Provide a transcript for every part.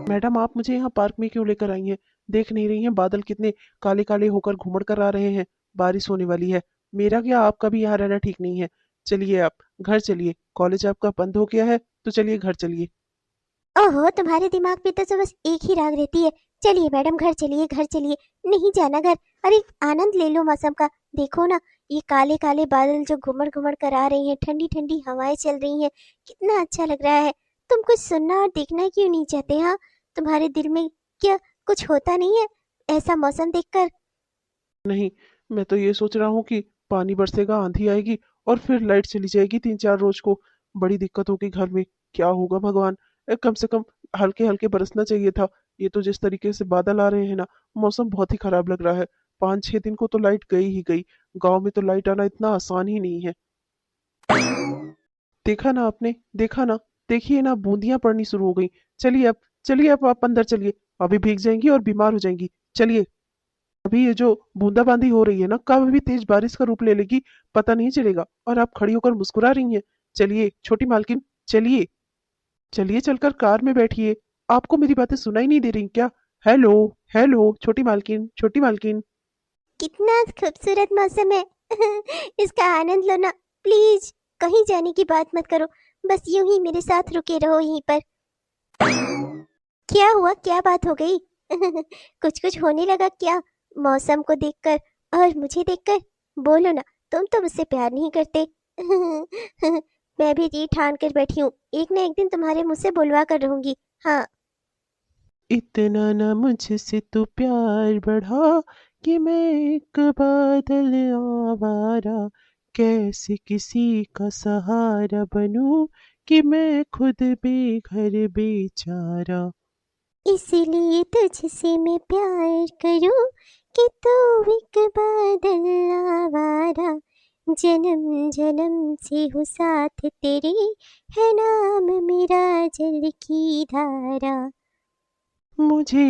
Madam, आप मुझे यहाँ पार्क में क्यों लेकर आई हैं? देख नहीं रही हैं बादल कितने काले काले होकर घुमड़ कर आ रहे हैं? बारिश होने वाली है। मेरा क्या आपका भी यहाँ रहना ठीक नहीं है। चलिए आप घर चलिए, कॉलेज आपका बंद हो गया है, तो चलिए घर चलिए। ओहो, तुम्हारे दिमाग में तो बस एक ही राग रहती है। चलिए मैडम, घर चलिए, घर चलिए। नहीं जाना घर। अरे आनंद ले लो मौसम का। देखो ना, ये काले काले बादल जो घुमड़ घुमड़ कर आ रहे हैं, ठंडी ठंडी हवाएं चल रही हैं, कितना अच्छा लग रहा है। तुम कुछ सुनना और देखना क्यों नहीं चाहते? हाँ, तुम्हारे दिल में क्या कुछ होता नहीं है ऐसा मौसम देखकर? नहीं, मैं तो ये सोच रहा हूँ कि पानी बरसेगा, आंधी आएगी और फिर लाइट चली जाएगी 3-4 रोज को। बड़ी दिक्कत होगी घर में। क्या होगा भगवान। कम से कम हल्के हल्के बरसना चाहिए था। ये तो जिस तरीके से बादल आ रहे हैं ना, मौसम बहुत ही खराब लग रहा है। 5-6 दिन को तो लाइट गई ही गई। गांव में तो लाइट आना इतना आसान ही नहीं है। देखा ना आपने, देखा ना। देखिए ना, बूंदियां पड़नी शुरू हो गई। चलिए अब, चलिए अब आप अंदर चलिए। अभी भीग जाएंगी और बीमार हो जाएंगी। चलिए। अभी ये जो बूंदाबांदी हो रही है ना, कब अभी तेज बारिश का रूप ले लेगी, पता नहीं चलेगा। और आप खड़ी होकर मुस्कुरा रही हैं। चलिए छोटी मालकिन, चलिए। चलिए चलकर कार में बैठिए। आपको मेरी बातें सुनाई नहीं दे रही क्या? हेलो, हेलो छोटी मालकिन, छोटी मालकिन। कितना खूबसूरत मौसम है। इसका आनंद लो ना। प्लीज, कहीं जाने की बात मत करो। बस यूं ही मेरे साथ रुके रहो यहीं पर। क्या हुआ, क्या बात हो गई? कुछ कुछ होने लगा क्या मौसम को देखकर और मुझे देखकर? बोलो ना, तुम तो मुझसे प्यार नहीं करते। मैं भी ये ठान कर बैठी हूँ, एक ना एक दिन तुम्हारे मुंह से बुलवा कर रहूंगी। हाँ। इतना ना मुझसे तू प्यार बढ़ा कि मैं एक बादल आवारा, कैसे किसी का सहारा बनूं कि मैं खुद बेघर बेचारा। इसीलिए तुझसे मैं प्यार करूं कि तू एक बादल आवारा। जन्म जन्म से हो साथ तेरे, है नाम मेरा जल की धारा। मुझे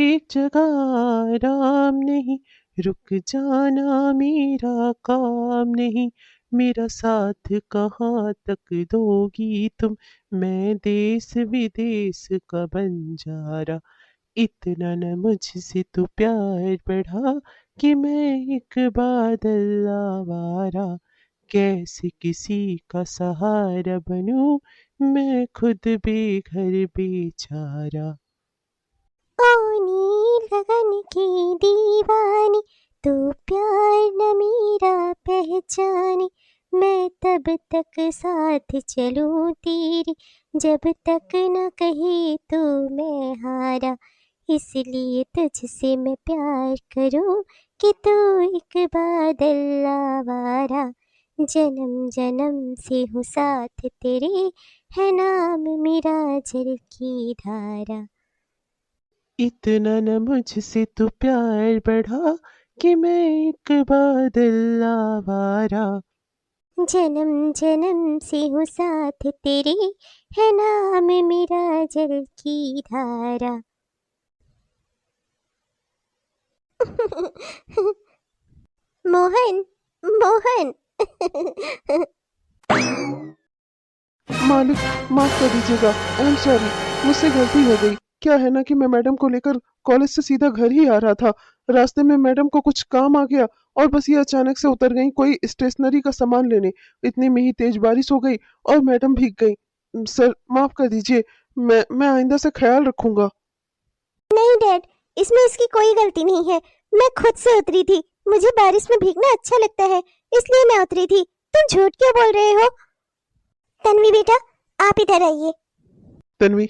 एक जगह आराम नहीं, रुक जाना मेरा काम नहीं। मेरा साथ कहाँ तक दोगी तुम, मैं देश विदेश का बंजारा। इतना न मुझसे तू प्यार बढ़ा कि मैं एक बादल आवारा, कैसे किसी का सहारा बनूं मैं खुद बेघर बेचारा। ओ नील गगन की दीवानी, तू प्यार न मेरा पहचानी। मैं तब तक साथ चलूं तेरी, जब तक न कहे तू मैं हारा। इसलिए तुझसे मैं प्यार करूं कि तू एक बादल आवारा। जन्म जन्म से हूँ साथ तेरे, है नाम मेरा जल की धारा। इतना न मुझसे तू प्यार बढ़ा कि मैं एक बादल आवारा। जन्म जन्म से हूँ साथ तेरे, है नाम मेरा जल की धारा। मोहन, मोहन। मालिक, माफ कर दीजिएगा। आई एम सॉरी, मुझसे गलती हो गई। क्या है ना कि मैं मैडम को लेकर कॉलेज से सीधा घर ही आ रहा था। रास्ते में मैडम को कुछ काम आ गया और बस ये अचानक से उतर गई कोई स्टेशनरी का सामान लेने। इतनी में ही तेज बारिश हो गई और मैडम भीग गई। सर माफ कर दीजिए। मैं आइंदा से ख्याल रखूंगा। नहीं डैड, इसमें इसकी कोई गलती नहीं है। मैं खुद से उतरी थी। मुझे बारिश में भीगना अच्छा लगता है, इसलिए मैं उतरी थी। तुम झूठ क्यों बोल रहे हो? तन्वी बेटा, आप इधर आइए। तन्वी,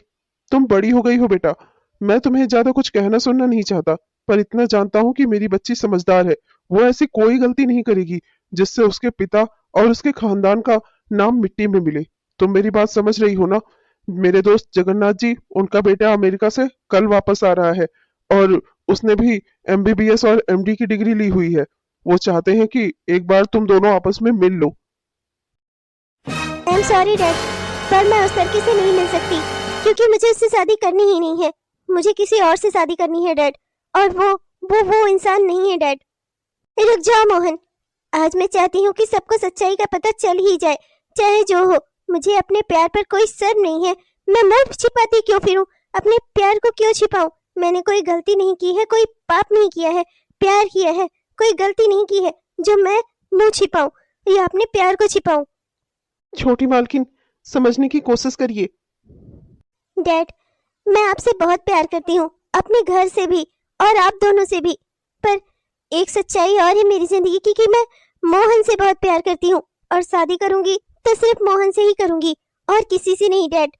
तुम बड़ी हो गई हो बेटा। मैं तुम्हें ज्यादा कुछ कहना सुनना नहीं चाहता, पर इतना जानता हूँ कि मेरी बच्ची समझदार है। वो ऐसी कोई गलती नहीं करेगी जिससे उसके पिता और उसके खानदान का नाम मिट्टी में मिले। तुम मेरी बात समझ रही हो ना? मेरे दोस्त जगन्नाथ जी, उनका बेटा अमेरिका से कल वापस आ रहा है और उसने भी एमबीबीएस और एमडी की डिग्री ली हुई है। वो चाहते हैं कि एक बार तुम दोनों आपस में मिल लो। आई एम सॉरी डैड, पर मैं उस लड़की से नहीं मिल सकती, क्योंकि मुझे उससे शादी करनी ही नहीं है। मुझे किसी और से शादी करनी है डैड। और वो इंसान नहीं है डैड। रुक जाओ मोहन। आज मैं चाहती हूँ कि सबको सच्चाई का पता चल ही जाए, चाहे जो हो। मुझे अपने प्यार पर कोई शर्म नहीं है। मैं मुंह छिपाती क्यों फिरूं? अपने प्यार को क्यों छिपाऊं? मैंने कोई गलती नहीं की है, कोई पाप नहीं किया है, प्यार किया है, कोई गलती नहीं की है जो मैं मुंह छिपाऊं या अपने प्यार को छिपाऊं। छोटी मालकिन, समझने की कोशिश करिए। डैड, मैं आपसे बहुत प्यार करती हूँ, अपने घर से भी और आप दोनों से भी। पर एक सच्चाई और है मेरी जिंदगी की कि मैं मोहन से बहुत प्यार करती हूँ और शादी करूंगी तो सिर्फ मोहन से ही करूंगी और किसी से नहीं। डैड,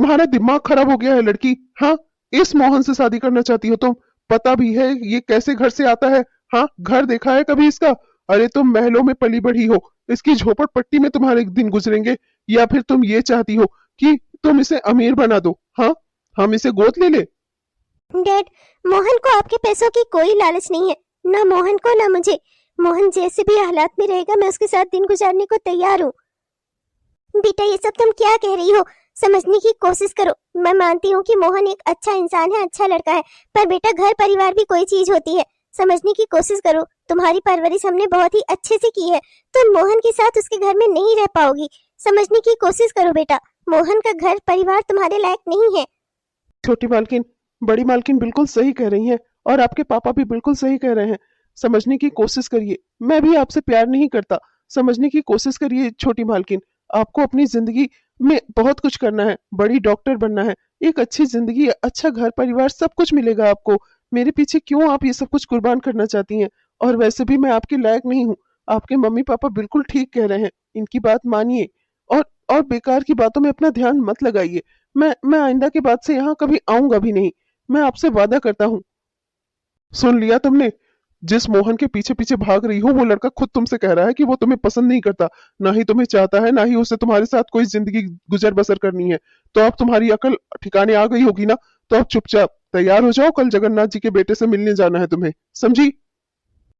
तुम्हारा दिमाग खराब हो गया है लड़की। हाँ, इस मोहन से शादी करना चाहती हो तुम? पता भी है ये कैसे घर से आता है? हाँ, घर देखा है कभी इसका? अरे तुम महलों में पली बढ़ी हो, इसकी झोपड़पट्टी में तुम्हारे दिन गुजरेंगे? या फिर तुम ये चाहती हो कि तुम इसे अमीर बना दो? हाँ, हम इसे गोद ले ले? डैड, मोहन को आपके पैसों की कोई लालच नहीं है, ना मोहन को ना मुझे। मोहन जैसे भी हालात में रहेगा मैं उसके साथ दिन गुजारने को तैयार हूँ। बेटा, ये सब तुम क्या कह रही हो? समझने की कोशिश करो। मैं मानती हूँ कि मोहन एक अच्छा इंसान है, अच्छा लड़का है, पर बेटा घर परिवार भी कोई चीज होती है। समझने की कोशिश करो। तुम्हारी परवरिश हमने बहुत ही अच्छे से की है, तुम मोहन के साथ उसके घर में नहीं रह पाओगी। समझने की कोशिश करो बेटा, मोहन का घर परिवार तुम्हारे लायक नहीं है। छोटी मालकिन, बड़ी मालकिन बिल्कुल सही कह रही हैं और आपके पापा भी बिल्कुल सही कह रहे हैं। समझने की कोशिश करिए, मैं भी आपसे प्यार नहीं करता। समझने की कोशिश करिए छोटी मालकिन। आपको अपनी जिंदगी में बहुत कुछ करना है, बड़ी डॉक्टर बनना है, एक अच्छी जिंदगी, अच्छा घर परिवार, सब कुछ मिलेगा आपको। मेरे पीछे क्यों आप ये सब कुछ कुर्बान करना चाहती हैं? और वैसे भी मैं आपके लायक नहीं हूँ। आपके मम्मी पापा बिल्कुल ठीक कह रहे हैं, इनकी बात मानिए। और और बेकार की बातों में अपना ध्यान मत लगाइए। मैं आइंदा के बाद से यहाँ कभी आऊंगा भी नहीं। मैं आपसे वादा करता हूँ। सुन लिया तुमने? जिस मोहन के पीछे पीछे भाग रही हो वो लड़का खुद तुमसे कह रहा है कि वो तुम्हें पसंद नहीं करता, ना ही तुम्हें चाहता है, ना ही उसे तुम्हारे साथ कोई जिंदगी गुजर बसर करनी है। तो अब तुम्हारी अकल ठिकाने आ गई होगी ना? तो अब चुपचाप तैयार हो जाओ, कल जगन्नाथ जी के बेटे से मिलने जाना है तुम्हें, समझी?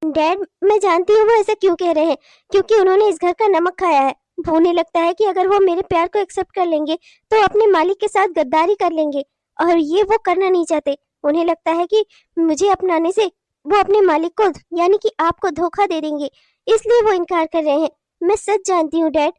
डैड, मैं जानती हूँ वो ऐसा क्यों कह रहे हैं, क्योंकि उन्होंने इस घर का नमक खाया है। वो उन्हें लगता है कि अगर वो मेरे प्यार को एक्सेप्ट कर लेंगे तो अपने मालिक के साथ गद्दारी कर लेंगे, और ये वो करना नहीं चाहते। उन्हें लगता है कि मुझे अपनाने से वो अपने मालिक को यानी कि आपको धोखा दे देंगे, इसलिए वो इनकार कर रहे हैं। मैं सच जानती हूँ डैड।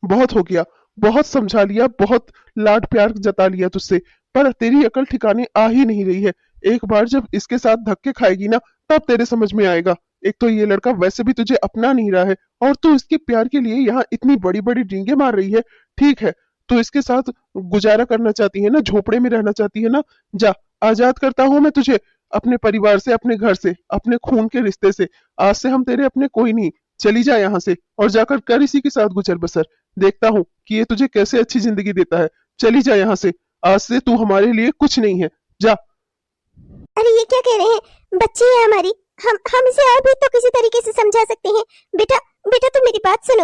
बहुत हो गया, बहुत समझा लिया, बहुत लाड प्यार जता लिया तुझसे, पर तेरी अकल ठिकाने आ ही नहीं रही है। एक बार जब इसके साथ धक्के खाएगी ना, तब तेरे समझ में आएगा। एक तो ये लड़का वैसे भी तुझे अपना नहीं रहा है, और तू इसके प्यार के लिए यहाँ इतनी बड़ी बड़ी डींगे मार रही है। ठीक है, तू इसके साथ गुजारा करना चाहती है ना, झोपड़े में रहना चाहती है ना? जा, आजाद करता हूं मैं तुझे अपने परिवार से, अपने घर से, अपने खून के रिश्ते से। आज से हम तेरे अपने कोई नहीं। चली जा यहाँ से और जाकर कर इसी के साथ गुजर बसर। देखता हूँ कि ये तुझे कैसे अच्छी जिंदगी देता है। चली जा यहाँ से, आज से तू हमारे लिए कुछ नहीं है। जा। अरे ये क्या कह रहे हैं? बच्ची है हमारी, हम इसे और भी तो किसी तरीके से समझा सकते हैं। बेटा, बेटा तुम मेरी बात सुनो।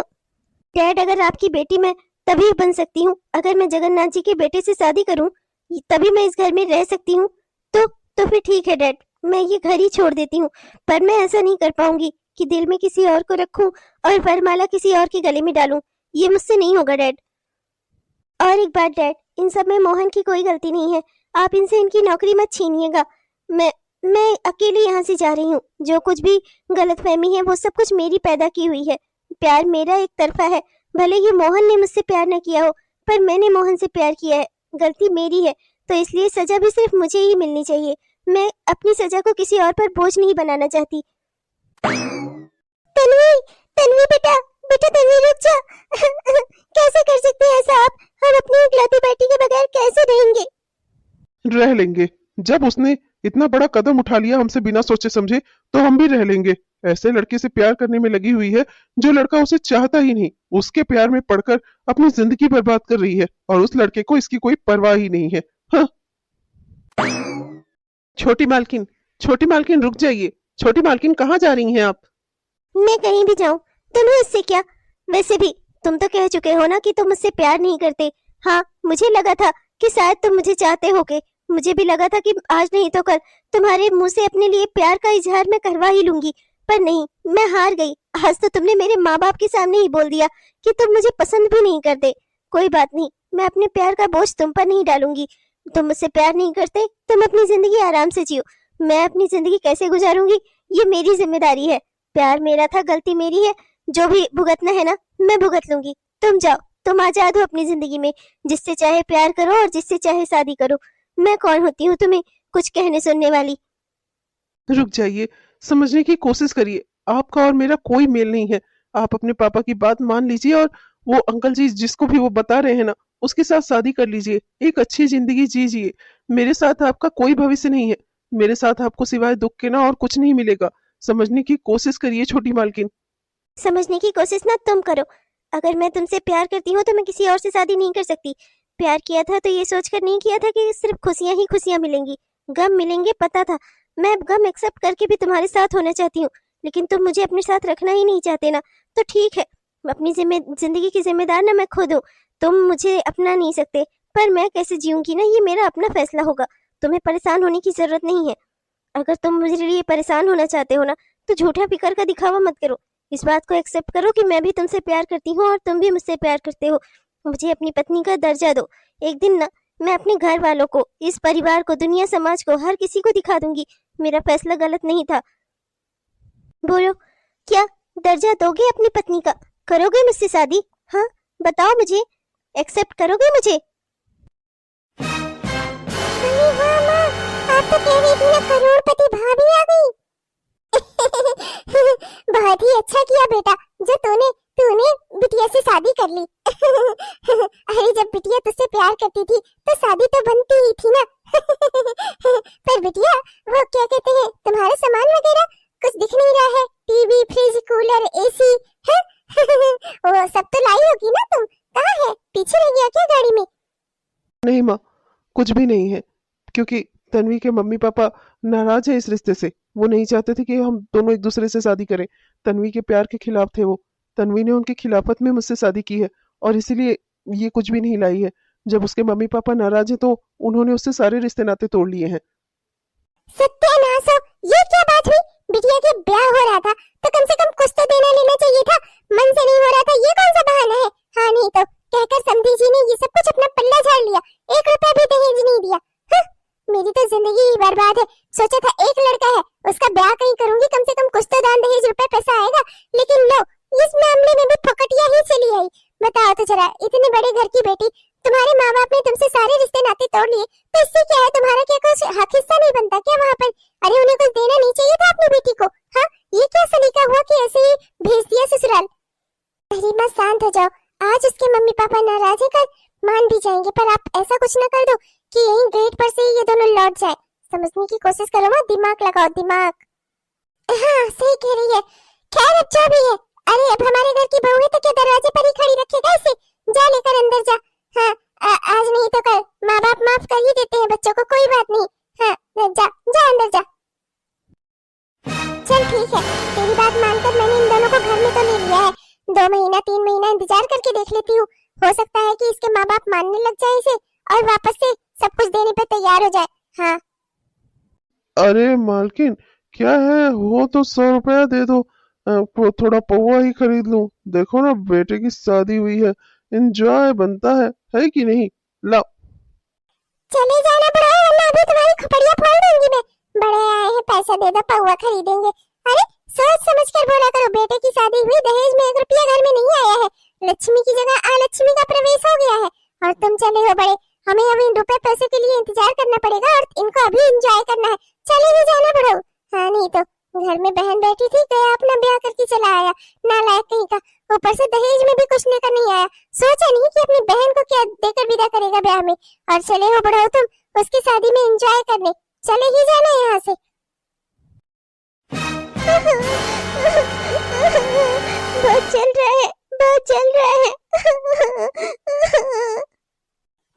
डैड, अगर आपकी बेटी मैं तभी बन सकती हूँ अगर मैं जगन्नाथ जी के बेटे से शादी करूँ, तभी मैं इस घर में रह सकती हूँ। तो फिर ठीक है डैड, मैं ये घर ही छोड़ देती हूँ। पर मैं ऐसा नहीं कर पाऊंगी कि दिल में किसी और को रखूं और वरमाला किसी और के गले में डालूं। ये मुझसे नहीं होगा डैड। और एक बात डैड, इन सब में मोहन की कोई गलती नहीं है। आप इनसे इनकी नौकरी मत छीनिएगा। मैं अकेली यहाँ से जा रही हूँ। जो कुछ भी गलतफहमी है वो सब कुछ मेरी पैदा की हुई है। प्यार मेरा एक तरफा है। भले ही मोहन ने मुझसे प्यार न किया हो, पर मैंने मोहन से प्यार किया है। गलती मेरी है, तो इसलिए सजा भी सिर्फ मुझे ही मिलनी चाहिए। मैं अपनी सजा को किसी और पर बोझ नहीं बनाना चाहती। तन्वी, तन्वी बेटा, बेटा तन्वी रुक जा। कैसे कर सकते हैं ऐसा आप? हम अपनी इकलौती बेटी के बगैर कैसे रहेंगे? रह लेंगे। जब उसने इतना बड़ा कदम उठा लिया हमसे बिना सोचे समझे, तो हम भी रह लेंगे। ऐसे लड़के से प्यार करने में लगी हुई है जो लड़का उसे चाहता ही नहीं। उसके प्यार में पड़कर अपनी जिंदगी बर्बाद कर रही है, और उस लड़के को इसकी कोई परवाह ही नहीं है। हाँ। छोटी मालकिन, छोटी मालकिन रुक जाइए। छोटी मालकिन, कहाँ जा रही हैं आप? मैं कहीं भी जाऊं, तुम्हें इससे क्या? वैसे भी तुम तो कह चुके हो ना कि तुम मुझसे प्यार नहीं करते। हाँ, मुझे लगा था कि शायद तुम मुझे चाहते होगे। मुझे भी लगा था कि आज नहीं तो कल तुम्हारे मुंह से अपने लिए प्यार का इजहार मैं करवा ही लूंगी, पर नहीं, मैं हार गई। आज तो तुमने मेरे माँ बाप के सामने ही बोल दिया कि तुम मुझे पसंद भी नहीं करते। कोई बात नहीं, मैं अपने प्यार का बोझ तुम पर नहीं डालूंगी। तुम मुझसे प्यार नहीं करते, तुम अपनी जिंदगी आराम से जियो। मैं अपनी जिंदगी कैसे गुजारूंगी ये मेरी जिम्मेदारी है। प्यार मेरा था, गलती मेरी है। जो भी भुगतना है ना, मैं भुगत लूंगी। तुम जाओ, तुम आजाद हो अपनी जिंदगी में, जिससे चाहे प्यार करो और जिससे चाहे शादी करो। मैं कौन होती हूँ तुम्हें कुछ कहने सुनने वाली? रुक जाइए, समझने की कोशिश करिए। आपका और मेरा कोई मेल नहीं है। आप अपने पापा की बात मान लीजिए और वो अंकल जी जिसको भी वो बता रहे हैं ना, उसके साथ शादी कर लीजिए। एक अच्छी जिंदगी जीजिए। मेरे साथ आपका कोई भविष्य नहीं है। मेरे साथ आपको सिवाय दुख के ना और कुछ नहीं मिलेगा। समझने की कोशिश करिए छोटी मालकिन। समझने की कोशिश ना तुम करो। अगर मैं तुमसे प्यार करती हूँ तो मैं किसी और से शादी नहीं कर सकती। प्यार किया था तो ये सोचकर नहीं किया था कि सिर्फ खुशियां ही खुशियां मिलेंगी, गम मिलेंगे, पता था। मैं अब गम एक्सेप्ट करके भी तुम्हारे साथ होना चाहती हूँ, लेकिन तुम मुझे अपने साथ रखना ही नहीं चाहते ना। तो ठीक है, अपनी जिंदगी की जिम्मेदार ना मैं खुद हूँ। तुम मुझे अपना नहीं सकते, पर मैं कैसे जीऊंगी ना, ये मेरा अपना फैसला होगा। तुम्हें परेशान होने की जरूरत नहीं है। अगर तुम मुझे लिए परेशान होना चाहते हो ना, तो झूठा फिकर का दिखावा मत करो। इस बात को एक्सेप्ट करो कि मैं भी तुमसे प्यार करती हूँ और तुम भी मुझसे प्यार करते हो। मुझे अपनी पत्नी का दर्जा दो। एक दिन ना मैं अपने घर वालों को, इस परिवार को, दुनिया, समाज को, हर किसी को दिखा दूंगी मेरा फैसला गलत नहीं था। बोलो, क्या दर्जा दोगे अपनी पत्नी का? करोगे मुझसे शादी? हाँ, बताओ मुझे, एक्सेप्ट करोगे मुझे? हाँ माँ, आप तो कह रही थी ना करोड़पति भाभी आ गई। बहुत ही अच्छा किया बेटा जो तूने तूने बिटिया से शादी कर ली। अरे जब बिटिया तुझसे प्यार करती थी तो शादी तो बनती ही थी ना। पर बिटिया, वो क्या कहते हैं, तुम्हारे सामान वगैरह कुछ दिख नहीं रहा है। टीवी, फ्रिज, कूलर, एसी है। वो सब तो लाई होगी ना तुम? कहाँ है? पीछे रह गया क्या गाड़ी में? नहीं माँ, कुछ भी नहीं है। क्योंकि तन्वी के मम्मी पापा नाराज है इस रिश्ते से। वो नहीं चाहते थे कि हम दोनों एक दूसरे से शादी करें। तन्वी के प्यार के खिलाफ थे वो। तन्वी ने उनकी खिलाफत में मुझसे शादी की है और इसीलिए ये कुछ भी नहीं लाई है। जब उसके मम्मी पापा नाराज हैं तो उन्होंने उससे सारे रिश्ते नाते तोड़ लिए हैं। सत्यानाश हो, ये क्या बात हुई? बिटिया के ब्याह हो रहा था तो कम से कम कुछ तो देना लेना चाहिए था। मन से नहीं हो रहा था, ये कौन सा बहाना है? हाँ, नहीं तो कहकर समधी जी ने ये सब कुछ अपना पल्ला झाड़ लिया। 1 रुपया भी दहेज नहीं दिया। हाँ, मेरी तो जिंदगी ही बर्बाद है। सोचा था एक लड़का है, उसका ब्याह कहीं करूंगी, कम से कम कुछ तो दान दहेज रुपए पैसा आएगा। लेकिन लो, इस मामले में भी फकटिया ही चली आई। बताओ तो जरा, इतने बड़े घर की बेटी, तुम्हारे माँ बाप ने तुमसे सारे रिश्ते नाते तोड़ लिए, तो इससे क्या है? तुम्हारा क्या कुछ हक हिस्सा नहीं बनता क्या वहाँ पर? अरे उन्हें कुछ देना नहीं चाहिए था अपनी बेटी को? हाँ, ये क्या सलीका हुआ कि ऐसे ही भेज दिया ससुराल? अरे माँ शांत हो जाओ। आज उसके मम्मी पापा नाराज है, कल मान भी जाएंगे, पर आप ऐसा कुछ ना कर दो कि यहीं गेट पर से ये दोनों लौट जाए। समझने की कोशिश करो माँ, दिमाग लगाओ दिमाग। हाँ, सही कह रही है। खैर अब जो भी है, अरे अब हमारे घर की बहू है तो क्या दरवाजे पर ही खड़ी रखेगा इसे? जा लेकर अंदर जा। हाँ, आज नहीं तो कल माँ बाप माफ कर ही देते हैं बच्चों को, कोई बात नहीं। हाँ, जा जा अंदर जा। चल ठीक है, तेरी बात मानकर मैंने इन दोनों को घर में तो ले लिया है। 2 महीना 3 महीना इंतजार करके देख लेती हूँ। हो सकता है कि इसके माँ बाप मानने लग जाए इसे और वापस से सब कुछ देने पे तैयार हो जाए। हाँ। अरे मालकिन, क्या है, हो तो 100 रुपया दे दो। थोड़ा पौवा ही खरीद लूं। देखो ना, बेटे की शादी हुई है, एंजॉय बनता है कि नहीं? लाओ। चले जाना बड़ा, वरना अभी तुम्हारी खपड़िया फोड़ दूंगी मैं। बड़े आए हैं, पैसा दे दो, पौवा खरीदेंगे। अरे सोच समझ कर बोला करो, बेटे की शादी हुई, दहेज में 1 रुपया घर में नहीं आया है। लक्ष्मी की जगह अलक्ष्मी का प्रवेश हो गया है और तुम चले हो बड़े। हमें अभी रुपए पैसे के लिए इंतजार करना पड़ेगा और इनको अभी एंजॉय करना है। चले ही जाना बड़ो। हाँ, नहीं तो घर में बहन बैठी थी, गया अपना ब्याह करके चला आया, नालायक कहीं का। ऊपर से दहेज में भी कुछ लेकर नहीं आया। सोचा नहीं कि अपनी बहन को क्या देकर विदा करेगा ब्याह में। और चले हो बड़ो तुम उसकी शादी में एंजॉय करने। चले ही जाना यहाँ से। बहुत चल रहा है, बहुत चल रहा है।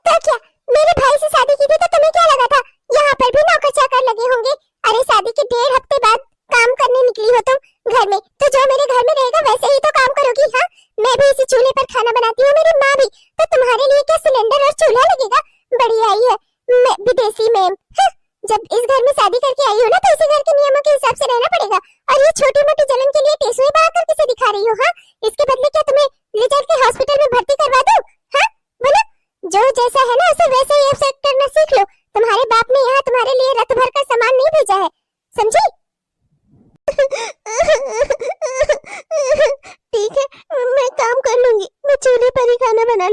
तो क्या मेरे भाई से शादी की थी तो तुम्हें क्या लगा था यहाँ पर भी नौकर चाकर लगे होंगे? अरे शादी के 1.5 हफ्ते बाद काम करने निकली हो तुम घर में, तो जो मेरे घर में रहेगा वैसे ही तो काम करोगी। हाँ, मैं भी इसी चूल्हे पर खाना बनाती हूँ, मेरी माँ भी। तो तुम्हारे लिए क्या सिलेंडर और चूल्हा लगेगा? बड़ी आई है मैं विदेशी मैम। हाँ, जब इस घर में शादी करके आई हो ना, तो इसी घर के नियमों के हिसाब से रहना पड़ेगा। और ये छोटी मोटी जलन के लिए टेसुए बहा कर किसे दिखा रही हो? हाँ, इसके बदले क्या तुम्हें ले चल के हॉस्पिटल में भर्ती करवा दूं? हाँ बोलो, जो जैसा है ना उसे वैसे ही एक्सेप्ट करना सीख लो। तुम्हारे बाप ने यहाँ तुम्हारे लिए रत भर का सामान नहीं भेजा है, समझी? ठीक है, मैं काम कर लूंगी, मैं चूल्हे पर ही खाना बना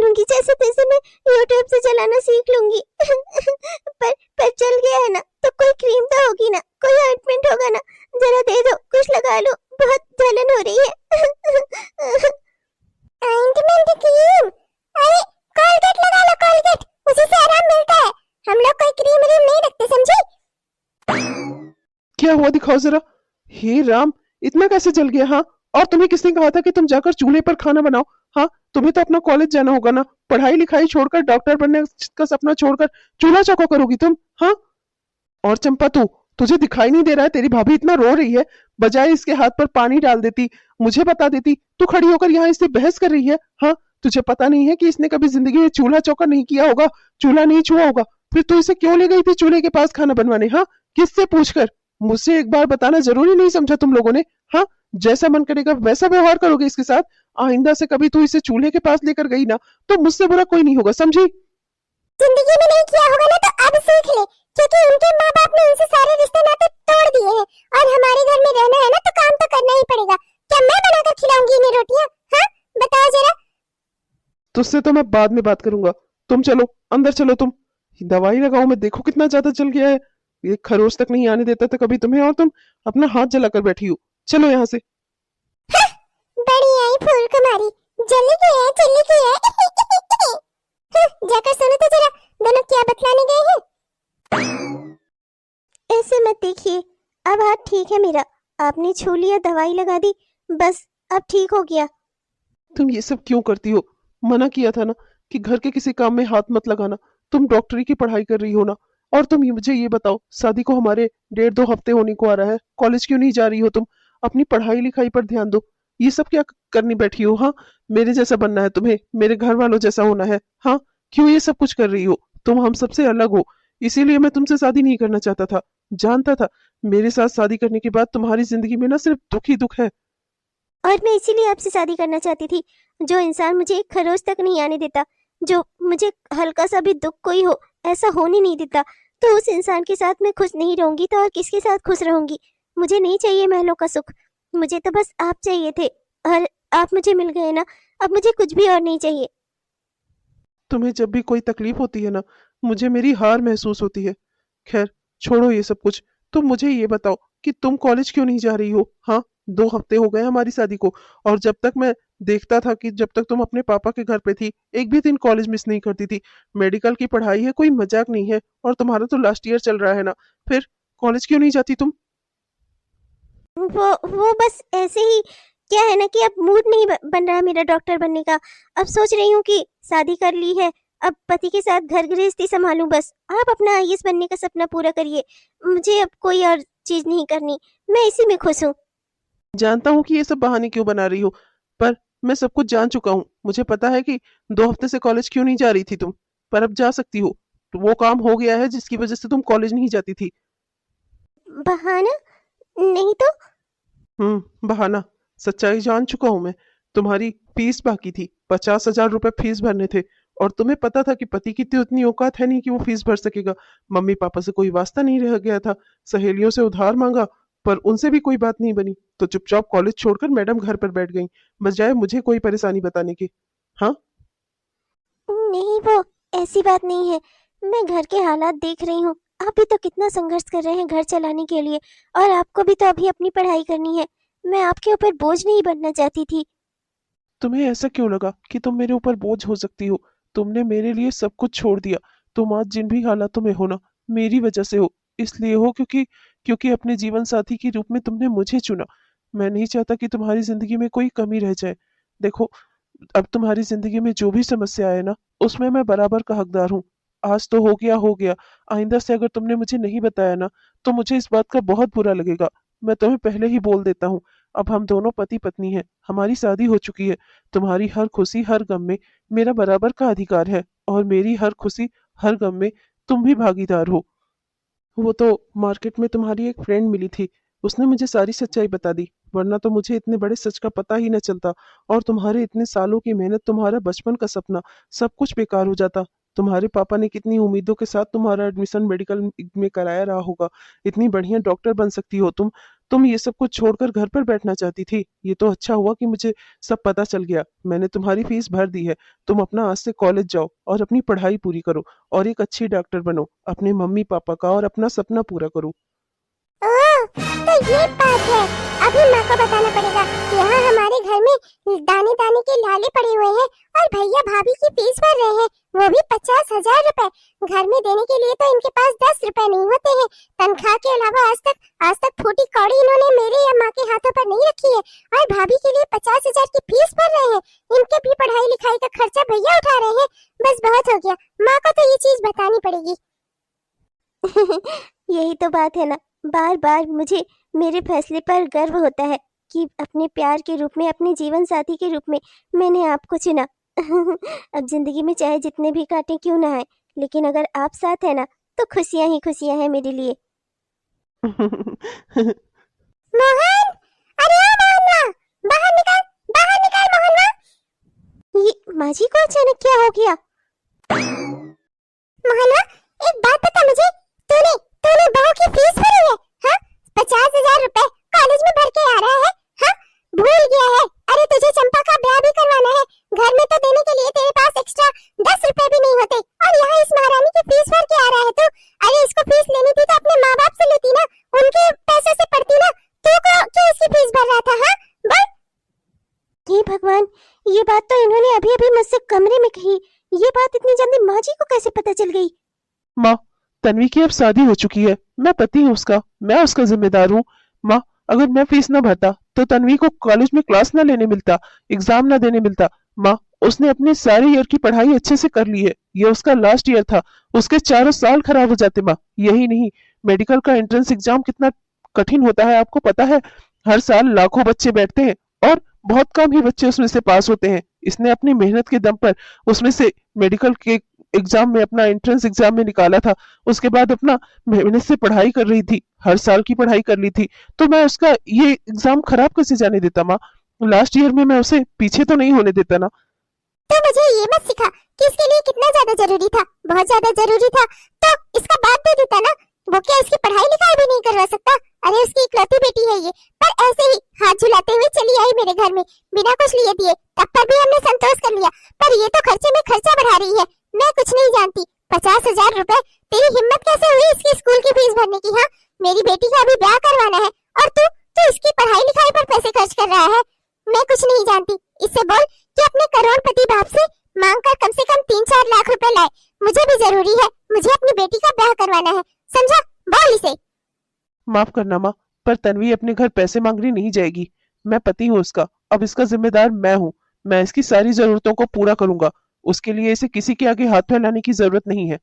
क्या हुआ दिखाओ जरा। हे राम, इतना कैसे जल गया? हाँ, और तुम्हें किसने कहा था कि तुम जाकर चूल्हे पर खाना बनाओ? हाँ, तुम्हें तो अपना कॉलेज जाना होगा ना, पढ़ाई लिखाई छोड़कर, डॉक्टर बनने का सपना छोड़कर चूल्हा चौका करोगी तुम? हाँ। और चंपा, तू, तुझे दिखाई नहीं दे रहा है तेरी भाभी इतना रो रही है? बजाय इसके हाथ पर पानी डाल देती, मुझे बता देती। तू खड़ी होकर यहाँ इससे बहस कर रही है? हाँ, तुझे पता नहीं है कि इसने कभी जिंदगी में चूल्हा चौका नहीं किया होगा, चूल्हा नहीं छुआ होगा? फिर तू इसे क्यों ले गई थी चूल्हे के पास खाना बनवाने? हाँ, किससे पूछकर? मुझसे एक बार बताना जरूरी नहीं समझा तुम लोगों ने? हाँ, जैसा मन करेगा वैसा व्यवहार करोगे इसके साथ। आइंदा से कभी तू इसे चूल्हे के पास लेकर गई ना, तो मुझसे बुरा कोई नहीं होगा, समझी? जिंदगी में नहीं किया होगा ना तो अब सीख ले, क्योंकि उनके माँ बाप ने उनसे सारे रिश्ते नाते तोड़ दिए हैं, और हमारे घर में रहना है ना तो काम तो करना ही पड़ेगा। क्या मैं बनाकर खिलाऊंगी इन्हें रोटियां? हाँ, बताओ जरा। तुझसे तो मैं बाद में बात करूंगा। तुम चलो, अंदर चलो तुम। दवाई लगाओ, मैं देखो कितना ज्यादा जल गया है। ये खरोच तक नहीं आने देता था कभी तुम्हें, और तुम अपना हाथ जलाकर बैठी हो। चलो यहाँ से। हाँ, बड़ी आई फूल कुमारी, जल्दी की है, जल्दी की है। हाँ, जाकर सुनो तो जरा, दोनों क्या बतलाने गए हैं। ऐसे मत देखिए, अब हाथ ठीक है मेरा, आपने छू लिया, दवाई लगा दी, बस अब ठीक हो गया। तुम ये सब क्यों करती हो? मना किया था ना कि घर के किसी काम में हाथ मत लगाना। तुम डॉक्टरी की पढ़ाई कर रही हो ना। और तुम मुझे ये बताओ, शादी को हमारे 1.5-2 हफ्ते होने को आ रहा है, कॉलेज क्यों नहीं जा रही हो तुम? अपनी पढ़ाई लिखाई पर ध्यान दो। ये सब क्या करनी बैठी हो? हाँ, मेरे जैसा बनना है तुम्हें, मेरे घर वालों जैसा होना है? हाँ, क्यों ये सब कुछ कर रही हो? तुम हम सबसे अलग हो, इसीलिए मैं तुमसे शादी नहीं करना चाहता था। जानता था मेरे साथ शादी करने के बाद तुम्हारी जिंदगी में ना सिर्फ दुख ही दुख है। और मैं इसीलिए आपसे शादी करना चाहती थी। जो इंसान मुझे एक खरोच तक नहीं आने देता, जो मुझे हल्का सा भी दुख कोई हो ऐसा होने नहीं देता, तो उस इंसान के साथ मैं खुश नहीं रहूंगी तो और किसके साथ खुश रहूंगी? मुझे नहीं चाहिए महलों का सुख, मुझे तो बस आप चाहिए थे, और आप मुझे मिल गए ना, अब मुझे कुछ भी और नहीं चाहिए। तुम्हें जब भी कोई तकलीफ होती है ना, मुझे मेरी हार महसूस होती है। खैर, छोड़ो ये सब कुछ। तुम मुझे ये बताओ कि तुम कॉलेज क्यों नहीं जा रही हो? हाँ, 2 हफ्ते हो गए हमारी शादी को, और जब तक मैं देखता था कि जब तक तुम अपने पापा के घर पे थी, एक भी दिन कॉलेज मिस नहीं करती थी। मेडिकल की पढ़ाई है, कोई मजाक नहीं है, और तुम्हारा तो लास्ट ईयर चल रहा है ना। फिर कॉलेज क्यों नहीं जाती तुम? वो बस ऐसे ही, क्या है ना कि अब मूड नहीं बन रहा मेरा डॉक्टर बनने का। अब सोच रही हूँ कि शादी कर ली है, अब पति के साथ घर गृहस्थी संभालूं, बस आप अपना आईएएस बनने का सपना पूरा करिए, मुझे अब कोई और चीज नहीं करनी, मैं इसी में खुश हूँ। जानता हूँ कि ये सब बहाने क्यों बना रही हो, पर मैं सब कुछ जान चुका हूँ। मुझे पता है कि 2 हफ्ते से कॉलेज क्यों नहीं जा रही थी तुम, पर अब जा सकती हो। तो वो काम हो गया है जिसकी वजह से तुम कॉलेज नहीं जाती थी। बहाना नहीं तो? बहाना। सच्चाई जान चुका हूं मैं। तुम्हारी फीस बाकी थी, 50,000 रुपए फीस भरने थे। और तुम्हें पता था कि पति की तो उतनी औकात है नहीं कि वो फीस भर सकेगा। मम्मी पापा से कोई वास्ता नहीं रह गया था। सहेलियों से उधार मांगा, पर उनसे भी कोई बात नहीं बनी, तो चुपचाप कॉलेज छोड़कर मैडम घर पर बैठ गई, बजाय मुझे कोई परेशानी बताने की। हाँ। नहीं, वो ऐसी बात नहीं है, मैं घर के हालात देख रही हूँ, आप भी तो कितना संघर्ष कर रहे हैं घर चलाने के लिए, और आपको भी तो अभी अपनी पढ़ाई करनी है, मैं आपके ऊपर बोझ नहीं बनना चाहती थी। तुम्हें ऐसा क्यों लगा कि तुम मेरे ऊपर बोझ हो सकती हो? तुमने मेरे लिए सब कुछ छोड़ दिया। तुम आज जिन भी हालातों में हो ना, मेरी वजह से हो। इसलिए हो क्योंकि क्योंकि अपने जीवन साथी के रूप में तुमने मुझे चुना। मैं नहीं चाहता कि तुम्हारी जिंदगी में कोई कमी रह जाए। देखो, अब तुम्हारी जिंदगी में जो भी समस्या आए ना, उसमें मैं बराबर का हकदार हूँ। आज तो हो गया हो गया। आइंदा से अगर तुमने मुझे नहीं बताया ना, तो मुझे इस बात का बहुत बुरा लगेगा। मैं तुम्हें पहले ही बोल देता हूँ। अब हम दोनों पति पत्नी हैं, हमारी शादी हो चुकी है। तुम्हारी हर खुशी हर गम में मेरा बराबर का अधिकार है, और मेरी हर खुशी हर गम में तुम भी भागीदार हो। वो तो मार्केट में तुम्हारी एक फ्रेंड मिली थी, उसने मुझे सारी सच्चाई बता दी, वरना तो मुझे इतने बड़े सच का पता ही न चलता। और तुम्हारे इतने सालों की मेहनत, तुम्हारा बचपन का सपना, सब कुछ बेकार हो जाता। तुम्हारे पापा ने कितनी उम्मीदों के साथ तुम्हारा एडमिशन मेडिकल में कराया रहा होगा। इतनी बढ़िया डॉक्टर बन सकती हो तुम ये सब कुछ छोड़कर घर पर बैठना चाहती थी। ये तो अच्छा हुआ कि मुझे सब पता चल गया। मैंने तुम्हारी फीस भर दी है। तुम अपना आज से कॉलेज जाओ और अपनी पढ़ाई पूरी करो, और एक अच्छी डॉक्टर बनो, अपने मम्मी पापा का और अपना सपना पूरा करो। ओह, तो ये बात है। अभी माँ को बताना पड़ेगा कि यहाँ हमारे घर में दाने दाने के लाले पड़े हुए हैं और भैया भाभी की फीस भर रहे हैं, वो भी 50,000 रुपए। घर में देने के लिए तो इनके पास 10 रुपए नहीं होते हैं। तनख्वाह के अलावा आज तक फूटी कौड़ी इन्होंने मेरे या माँ के हाथों पर नहीं रखी है। और भाभी के लिए 50,000 की फीस भर रहे हैं। इनके भी पढ़ाई लिखाई का खर्चा भैया उठा रहे हैं। बस बहुत हो गया, माँ को तो ये चीज बतानी पड़ेगी। यही तो बात है ना, बार बार मुझे मेरे फैसले पर गर्व होता है कि अपने प्यार के रूप में, अपने जीवन साथी के रूप में मैंने आपको चुना। अब जिंदगी में चाहे जितने भी कांटे क्यों ना आए, लेकिन अगर आप साथ है ना तो खुशियां ही खुशियां हैं मेरे लिए। मोहन, अरे ओ मोहनवा, बाहर निकल मोहनवा। ये माँ जी को अचानक क्या हो गया? मोहनवा, एक बात बता मुझे, तूने बहू की फीस भरी है? हाँ, 50,000 रुपए कॉलेज में भर के आ रहा है? हाँ, भूल गया है? अरे तुझे चंपा का ब्याह भी करवाना है, घर में तो देने के लिए तेरे पास एक्स्ट्रा 10 रुपए भी नहीं होते, और यहाँ इस महारानी की फीस भर के आ रहा है तू। अरे इसको फीस लेनी थी तो अपने माँ बाप से लेती ना, उनके पैसे से पढ़ती ना। तू क्यों इसकी फीस भर रहा था? हाँ बोल। हे भगवान, ये बात तो इन्होंने अभी अभी मुझसे कमरे में कही, ये बात इतनी जल्दी माँ जी को कैसे पता चल गई? माँ, तन्वी की अब शादी हो चुकी है, मैं पति हूँ उसका, मैं उसका जिम्मेदार हूँ। माँ, अगर मैं फीस ना भरता तो तन्वी को कॉलेज में क्लास ना लेने मिलता, एग्जाम ना देने मिलता। माँ, उसने अपने सारे ईयर की पढ़ाई अच्छे से कर ली है, ये उसका लास्ट ईयर था, उसके चारों साल खराब हो जाते। माँ, यही नहीं, मेडिकल का एंट्रेंस एग्जाम कितना कठिन होता है आपको पता है? हर साल लाखों बच्चे बैठते हैं और बहुत कम ही बच्चे उसमें से पास होते हैं। इसने अपनी मेहनत के दम पर उसमें से मेडिकल के एग्जाम में, अपना एंट्रेंस एग्जाम में निकाला था। उसके बाद अपना मेहनत से पढ़ाई कर रही थी, हर साल की पढ़ाई कर ली थी, तो मैं उसका ये एग्जाम खराब कैसे जाने देता? माँ, लास्ट ईयर में मैं उसे पीछे तो नहीं होने देता ना। तो मुझे ये मत सिखा कि इसके लिए कितना ज्यादा जरूरी था। बहुत ज्यादा जरूरी था तो इसका बाप दे देता ना, वो क्या इसकी पढ़ाई लिखाई भी नहीं करवा सकता? अरे उसकी इकलौती बेटी है ये, पर ऐसे ही हाथ झुलाते हुए चली आई मेरे घर में बिना कुछ लिए दिए, तब पर भी हमने संतोष कर लिया। पर ये तो खर्चे में खर्चा बढ़ा रही है, मैं कुछ नहीं जानती। 50,000 रुपए, तेरी हिम्मत कैसे हुई इसकी स्कूल की फीस भरने की? हाँ, मेरी बेटी का अभी ब्याह करवाना है और तू इसकी पढ़ाई लिखाई पर पैसे खर्च कर रहा है। मैं कुछ नहीं जानती, इससे बोल कि अपने करोड़पति बाप से मांग कर कम से कम 3-4 लाख रुपए लाए। मुझे भी जरूरी है, मुझे अपनी बेटी का ब्याह करवाना है, समझा? बोल इसे। माफ करना माँ, पर तन्वी अपने घर पैसे मांगने नहीं जाएगी। मैं पति हूँ उसका, अब इसका जिम्मेदार मैं हूँ। मैं इसकी सारी जरूरतों को पूरा करूंगा, उसके लिए इसे किसी के आगे हाथ फैलाने की जरूरत नहीं है।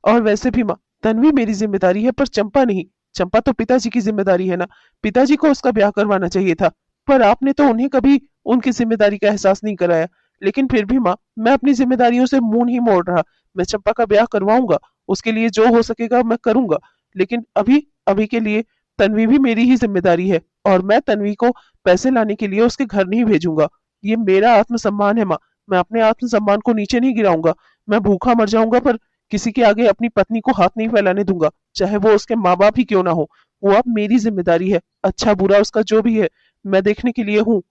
और वैसे भी माँ, तन्वी मेरी जिम्मेदारी है पर चंपा नहीं। चंपा तो पिताजी की जिम्मेदारी है ना, पिताजी को उसका ब्याह करवाना चाहिए था, पर आपने तो उन्हें कभी उनकी जिम्मेदारी का एहसास नहीं कराया। लेकिन फिर भी माँ, मैं अपनी जिम्मेदारियों से मुंह नहीं मोड़ रहा। मैं चंपा का ब्याह करवाऊंगा, उसके लिए जो हो सकेगा मैं करूंगा, लेकिन अभी अभी के लिए तन्वी भी मेरी ही जिम्मेदारी है, और मैं तन्वी को पैसे लाने के लिए उसके घर नहीं भेजूंगा। ये मेरा आत्मसम्मान है माँ, मैं अपने आत्मसम्मान को नीचे नहीं गिराऊंगा। मैं भूखा मर जाऊंगा पर किसी के आगे अपनी पत्नी को हाथ नहीं फैलाने दूंगा, चाहे वो उसके माँ बाप ही क्यों ना हो। वो अब मेरी जिम्मेदारी है, अच्छा बुरा उसका जो भी है मैं देखने के लिए हूँ।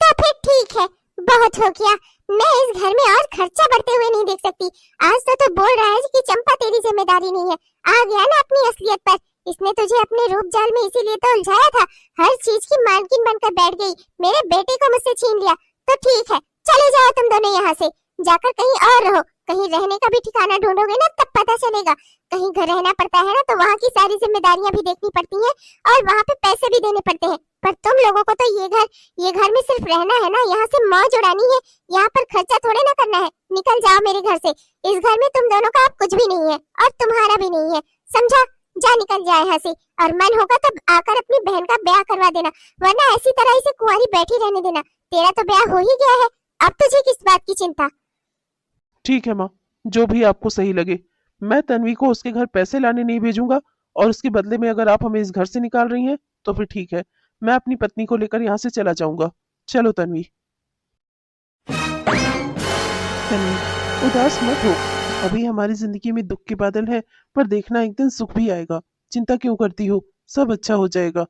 तो फिर ठीक है, बहुत हो गया। मैं इस घर में और खर्चा बढ़ते हुए नहीं देख सकती। आज तो बोल रहा है कि चंपा तेरी जिम्मेदारी नहीं है। आ गया ना अपनी असलियत पर। इसने तुझे अपने रूप जाल में इसीलिए तो उलझाया था, हर चीज की मालकिन बनकर बैठ गई, मेरे बेटे को मुझसे छीन लिया। तो ठीक है, चले जाओ तुम दोनों यहाँ से, जाकर कहीं और रहो। कहीं रहने का भी ठिकाना ढूंढोगे ना तब पता चलेगा। कहीं घर रहना पड़ता है ना तो वहाँ की सारी जिम्मेदारियां भी देखनी पड़ती हैं और वहाँ पे पैसे भी देने पड़ते हैं। पर तुम लोगों को तो ये घर में सिर्फ रहना है ना, यहाँ से मौज उड़ानी है, यहाँ पर खर्चा थोड़े ना करना है। निकल जाओ मेरे घर से, इस घर में तुम दोनों का अब कुछ भी नहीं है और तुम्हारा भी नहीं है, समझा? जा निकल जाए यहाँ से, और मन होगा तब आकर अपनी बहन का ब्याह करवा देना, वरना ऐसी तरह इसे कुंवारी बैठी रहने देना। तेरा तो ब्याह हो ही गया है, अब तुझे किस बात की चिंता? ठीक है माँ, जो भी आपको सही लगे। मैं तन्वी को उसके घर पैसे लाने नहीं भेजूंगा, और उसके बदले में अगर आप हमें इस घर से निकाल रही हैं तो फिर ठीक है, मैं अपनी पत्नी को लेकर यहाँ से चला जाऊंगा। चलो तन्वी। तन्वी, उदास मत हो, अभी हमारी जिंदगी में दुख के बादल है, पर देखना एक दिन सुख भी आएगा। चिंता क्यों करती हो, सब अच्छा हो जाएगा।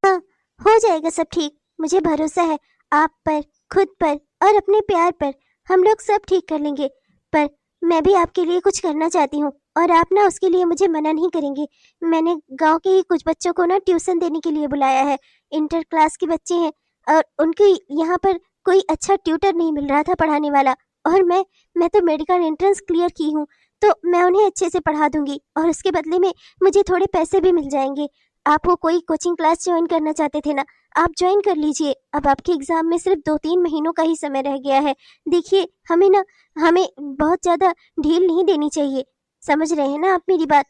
हाँ, हो जाएगा सब ठीक, मुझे भरोसा है आप पर, खुद पर और अपने प्यार पर। हम लोग सब ठीक कर लेंगे। पर मैं भी आपके लिए कुछ करना चाहती हूँ और आप ना उसके लिए मुझे मना नहीं करेंगे। मैंने गांव के ही कुछ बच्चों को ना ट्यूशन देने के लिए बुलाया है। इंटर क्लास के बच्चे हैं और उनके यहाँ पर कोई अच्छा ट्यूटर नहीं मिल रहा था पढ़ाने वाला। और मैं तो मेडिकल एंट्रेंस क्लियर की हूँ, तो मैं उन्हें अच्छे से पढ़ा दूंगी और उसके बदले में मुझे थोड़े पैसे भी मिल जाएंगे। आप वो कोई कोचिंग क्लास ज्वाइन करना चाहते थे ना, आप ज्वाइन कर लीजिए। अब आपके एग्जाम में सिर्फ 2-3 महीनों का ही समय रह गया है। देखिए हमें बहुत ज्यादा ढील नहीं देनी चाहिए। समझ रहे हैं ना आप मेरी बात?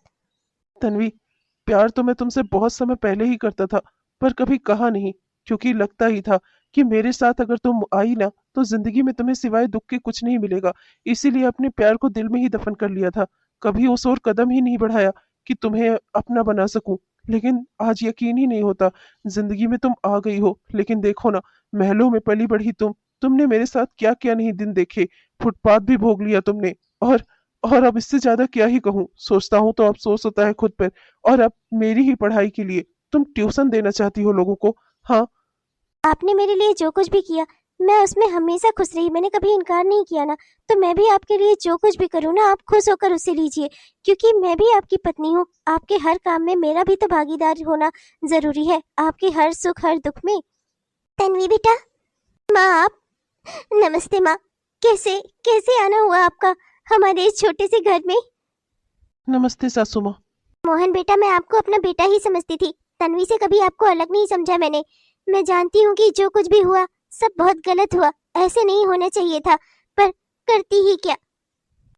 तन्वी, प्यार तो मैं तुमसे बहुत समय पहले ही करता था, पर कभी कहा नहीं, क्योंकि लगता ही था कि मेरे साथ अगर तुम आई ना तो जिंदगी में तुम्हें सिवाय दुख के कुछ नहीं मिलेगा। इसीलिए अपने प्यार को दिल में ही दफन कर लिया था, कभी उस ओर कदम ही नहीं बढ़ाया कि तुम्हें अपना बना सकूं। लेकिन आज यकीन ही नहीं होता, जिंदगी में तुम आ गई हो। लेकिन देखो ना, महलों में पली बढ़ी तुमने मेरे साथ क्या क्या नहीं दिन देखे, फुटपाथ भी भोग लिया तुमने। और अब इससे ज्यादा क्या ही कहूँ, सोचता हूँ तो अफसोस होता है खुद पर। और अब मेरी ही पढ़ाई के लिए तुम ट्यूशन देना चाहती हो लोगों को। हाँ, आपने मेरे लिए जो कुछ भी किया, मैं उसमें हमेशा खुश रही, मैंने कभी इनकार नहीं किया ना। तो मैं भी आपके लिए जो कुछ भी करूँ ना, आप खुश होकर उसे लीजिए, क्योंकि मैं भी आपकी पत्नी हूँ। आपके हर काम में मेरा भी तो भागीदार होना जरूरी है, आपके हर सुख हर दुख में। तन्वी बेटा, माँ आप। नमस्ते माँ। कैसे कैसे आना हुआ आपका हमारे इस छोटे से घर में? नमस्ते सासू माँ। मोहन बेटा, मैं आपको अपना बेटा ही समझती थी, तन्वी से कभी आपको अलग नहीं समझा मैंने। मैं जानती हूँ कि जो कुछ भी हुआ सब बहुत गलत हुआ, ऐसे नहीं होना चाहिए था, पर करती ही क्या।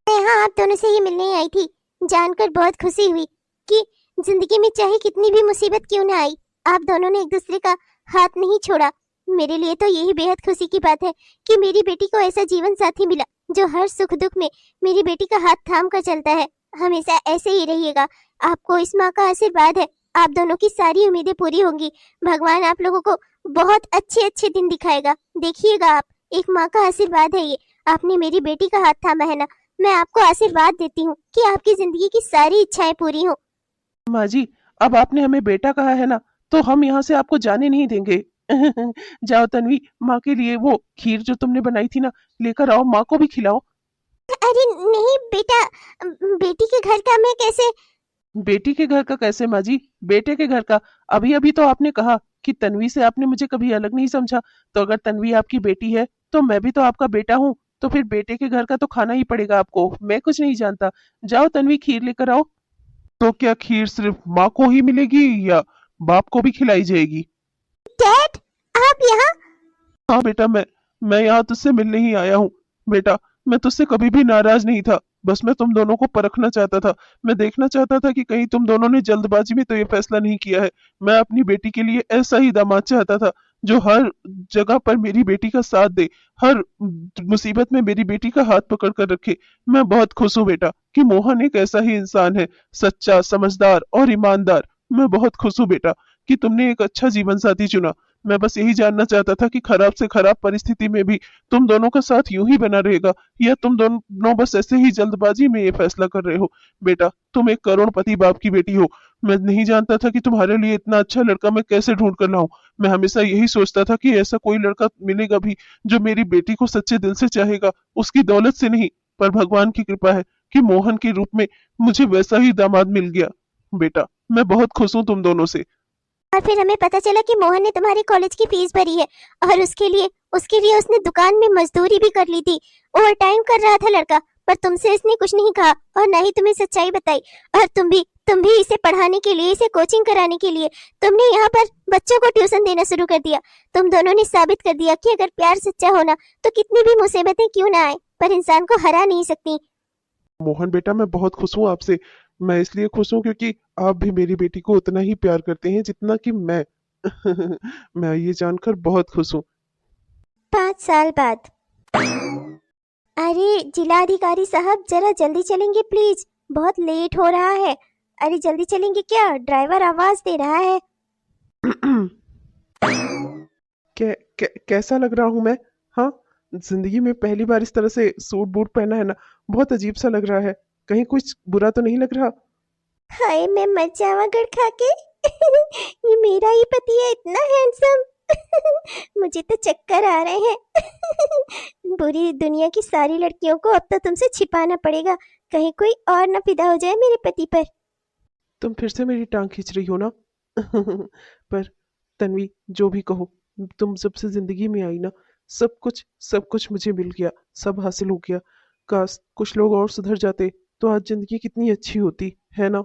मैं यहाँ आप दोनों से ही मिलने ही आई थी, जानकर बहुत खुशी हुई कि जिंदगी में चाहे कितनी भी मुसीबत क्यों ना आई, आप दोनों ने एक दूसरे का हाथ नहीं छोड़ा। मेरे लिए तो यही बेहद खुशी की बात है कि मेरी बेटी को ऐसा जीवन साथी मिला जो हर सुख दुख में मेरी बेटी का हाथ थाम कर चलता है। हमेशा ऐसे ही रहिएगा, आपको इस माँ का आशीर्वाद है, आप दोनों की सारी उम्मीदें पूरी होंगी। भगवान आप लोगों को बहुत अच्छे अच्छे दिन दिखाएगा, देखिएगा आप। एक माँ का आशीर्वाद है ये, आपने मेरी बेटी का हाथ थामा है ना। मैं आपको आशीर्वाद देती हूँ कि आपकी जिंदगी की सारी इच्छाएं पूरी हो। माँ जी, अब आपने हमें बेटा कहा है ना, तो हम यहाँ से आपको जाने नहीं देंगे। जाओ तन्वी, माँ के लिए वो खीर जो तुमने बनाई थी ना, लेकर आओ, माँ को भी खिलाओ। अरे नहीं बेटा, बेटी के घर का मैं कैसे? बेटी के घर का कैसे माँ जी? बेटे के घर का। अभी अभी तो आपने कहा कि तन्वी से आपने मुझे कभी अलग नहीं समझा, तो अगर तन्वी आपकी बेटी है तो मैं भी तो आपका बेटा हूँ, तो फिर बेटे के घर का तो खाना ही पड़ेगा आपको। मैं कुछ नहीं जानता। जाओ तन्वी, खीर लेकर आओ। तो क्या खीर सिर्फ माँ को ही मिलेगी या बाप को भी खिलाई जाएगी? डैड, आप यहाँ? हाँ बेटा, मैं यहाँ तुझसे मिलने ही आया हूँ। बेटा, मैं तुझसे कभी भी नाराज नहीं था, बस मैं तुम दोनों को परखना चाहता था। मैं देखना चाहता था कि कहीं तुम दोनों ने जल्दबाजी में तो ये फैसला नहीं किया है। मैं अपनी बेटी के लिए ऐसा ही दामाद चाहता था जो हर जगह पर मेरी बेटी का साथ दे, हर मुसीबत में मेरी बेटी का हाथ पकड़ कर रखे। मैं बहुत खुश हूँ बेटा कि मोहन एक ऐसा ही इंसान है, सच्चा, समझदार और ईमानदार। मैं बहुत खुश हूँ बेटा कि तुमने एक अच्छा जीवन साथी चुना। मैं बस यही जानना चाहता था कि खराब से खराब परिस्थिति में भी तुम दोनों का साथ यूं ही बना रहेगा, या तुम दोनों बस ऐसे ही जल्दबाजी में ये फैसला कर रहे हो। बेटा, तुम एक करोड़पति बाप की बेटी हो। मैं नहीं जानता था कि तुम्हारे लिए इतना अच्छा लड़का मैं कैसे ढूंढ कर लाऊं। मैं हमेशा यही सोचता था कि ऐसा कोई लड़का मिलेगा भी जो मेरी बेटी को सच्चे दिल से चाहेगा, उसकी दौलत से नहीं। पर भगवान की कृपा है कि मोहन के रूप में मुझे वैसा ही दामाद मिल गया। बेटा, मैं बहुत खुश हूं तुम दोनों से। और फिर हमें पता चला कि मोहन ने तुम्हारी कॉलेज की फीस भरी है और उसके लिए उसने दुकान में मजदूरी भी कर ली थी। ओवर टाइम कर रहा था लड़का, पर तुमसे इसने कुछ नहीं कहा और ना ही तुम्हें सच्चाई बताई। और तुम भी इसे पढ़ाने के लिए, इसे कोचिंग कराने के लिए तुमने यहाँ पर बच्चों को ट्यूशन देना शुरू कर दिया। तुम दोनों ने साबित कर दिया कि अगर प्यार सच्चा होना तो कितनी भी मुसीबतें क्यों ना आए, पर इंसान को हरा नहीं सकती। मोहन बेटा, मैं बहुत खुश हूँ आपसे। मैं इसलिए खुश हूँ क्योंकि आप भी मेरी बेटी को उतना ही प्यार करते हैं जितना कि मैं। मैं ये जानकर बहुत खुश हूँ। 5 साल बाद। अरे जिला अधिकारी साहब, जरा जल्दी चलेंगे प्लीज, बहुत लेट हो रहा है। अरे जल्दी चलेंगे क्या, ड्राइवर आवाज दे रहा है। कैसा लग रहा हूँ मैं? हाँ, जिंदगी में पहली बार इस तरह से सूट बूट पहना है ना, बहुत अजीब सा लग रहा है। कहीं कुछ बुरा तो नहीं लग रहा? हाय मैं मर जावा गड़ खा के। ये मेरा ही पति है, इतना हैंडसम। मुझे तो चक्कर आ रहे हैं। पूरी दुनिया की सारी लड़कियों को अब तो तुमसे छिपाना पड़ेगा, कहीं कोई और ना फिदा हो जाए मेरे पति पर। तुम फिर से मेरी टांग खींच रही हो ना? पर तन्वी, जो भी कहो, तुम जब से जिंदगी में आई ना, सब कुछ मुझे मिल गया, सब हासिल हो गया। काश कुछ लोग और सुधर जाते तो आज जिंदगी कितनी अच्छी होती है ना।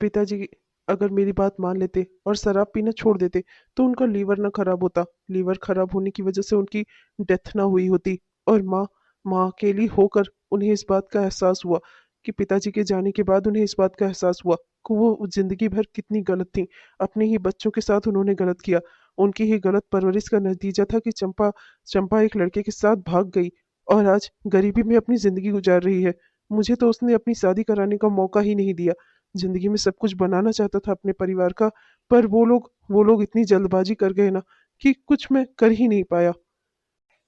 पिताजी अगर मेरी बात मान लेते और शराब पीना छोड़ देते तो उनका लीवर ना खराब होता। लीवर खराब होने की वजह से उनकी डेथ ना हुई होती। और माँ माँ अकेली होकर उन्हें इस बात का एहसास हुआ कि पिताजी के जाने के बाद उन्हें इस बात का एहसास हुआ कि वो जिंदगी भर कितनी गलत थी। अपने ही बच्चों के साथ उन्होंने गलत किया। उनकी ही गलत परवरिश का नतीजा था कि चंपा चंपा एक लड़के के साथ भाग गई और आज गरीबी में अपनी जिंदगी गुजार रही है। मुझे तो उसने अपनी शादी कराने का मौका ही नहीं दिया। जिंदगी में सब कुछ बनाना चाहता था अपने परिवार का, पर वो लोग इतनी जल्दबाजी कर गए ना कि कुछ मैं कर ही नहीं पाया।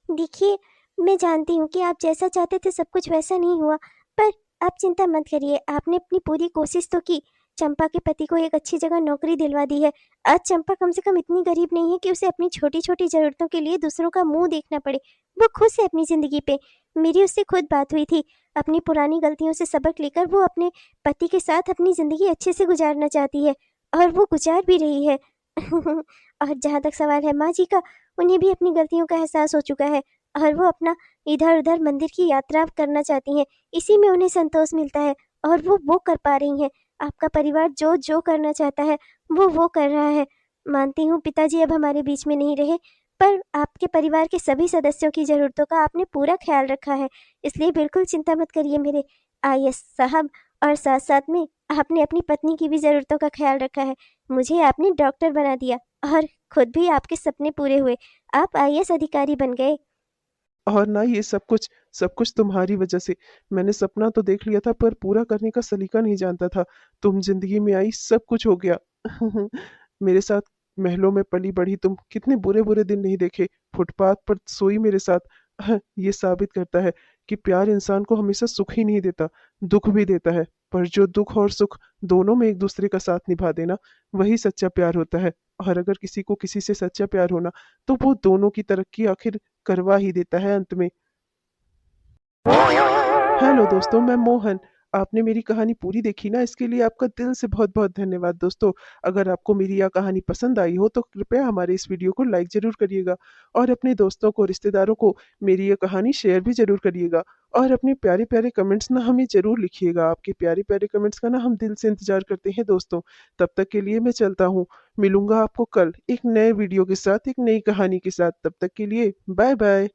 देखिए, मैं जानती हूँ कि आप जैसा चाहते थे सब कुछ वैसा नहीं हुआ, पर आप चिंता मत करिए, आपने अपनी पूरी कोशिश तो की। चंपा के पति को एक अच्छी जगह नौकरी दिलवा दी है। आज चंपा कम से कम इतनी गरीब नहीं है कि उसे अपनी छोटी छोटी ज़रूरतों के लिए दूसरों का मुंह देखना पड़े। वो खुश है अपनी ज़िंदगी पे। मेरी उससे खुद बात हुई थी। अपनी पुरानी गलतियों से सबक लेकर वो अपने पति के साथ अपनी ज़िंदगी अच्छे से गुजारना चाहती है, और वो गुजार भी रही है। और जहाँ तक सवाल है माँ जी का, उन्हें भी अपनी गलतियों का एहसास हो चुका है, और वो अपना इधर उधर मंदिर की यात्रा करना चाहती हैं। इसी में उन्हें संतोष मिलता है, और वो कर पा रही हैं। आपका परिवार जो जो करना चाहता है वो कर रहा है। मानती हूँ पिताजी अब हमारे बीच में नहीं रहे, पर आपके परिवार के सभी सदस्यों की ज़रूरतों का आपने पूरा ख्याल रखा है। इसलिए बिल्कुल चिंता मत करिए मेरे आईएएस साहब। और साथ साथ में आपने अपनी पत्नी की भी ज़रूरतों का ख्याल रखा है। मुझे आपने डॉक्टर बना दिया, और खुद भी आपके सपने पूरे हुए। आप आईएएस अधिकारी बन गए। और ना ये सब कुछ तुम्हारी वजह से। मैंने सपना तो देख लिया था पर पूरा करने का सलीका नहीं जानता था। तुम जिंदगी में आई, सब कुछ हो गया। मेरे साथ महलों में पली बढ़ी तुम कितने बुरे बुरे दिन नहीं देखे। फुटपाथ पर सोई मेरे साथ। ये साबित करता है कि प्यार इंसान को हमेशा सुख ही नहीं देता, दुख भी देता है। पर जो दुख और सुख दोनों में एक दूसरे का साथ निभा देना, वही सच्चा प्यार होता है। और अगर किसी को किसी से सच्चा प्यार होना, तो वो दोनों की तरक्की आखिर करवा ही देता है अंत में। हेलो दोस्तों, मैं मोहन। आपने मेरी कहानी पूरी देखी ना, इसके लिए आपका दिल से बहुत बहुत धन्यवाद दोस्तों। अगर आपको मेरी यह कहानी पसंद आई हो तो कृपया हमारे इस वीडियो को लाइक जरूर करिएगा, और अपने दोस्तों को, रिश्तेदारों को मेरी यह कहानी शेयर भी जरूर करिएगा। और अपने प्यारे प्यारे कमेंट्स ना हमें जरूर लिखिएगा। आपके प्यारे प्यारे कमेंट्स का ना हम दिल से इंतजार करते हैं दोस्तों। तब तक के लिए मैं चलता हूँ। मिलूंगा आपको कल एक नए वीडियो के साथ, एक नई कहानी के साथ। तब तक के लिए बाय बाय।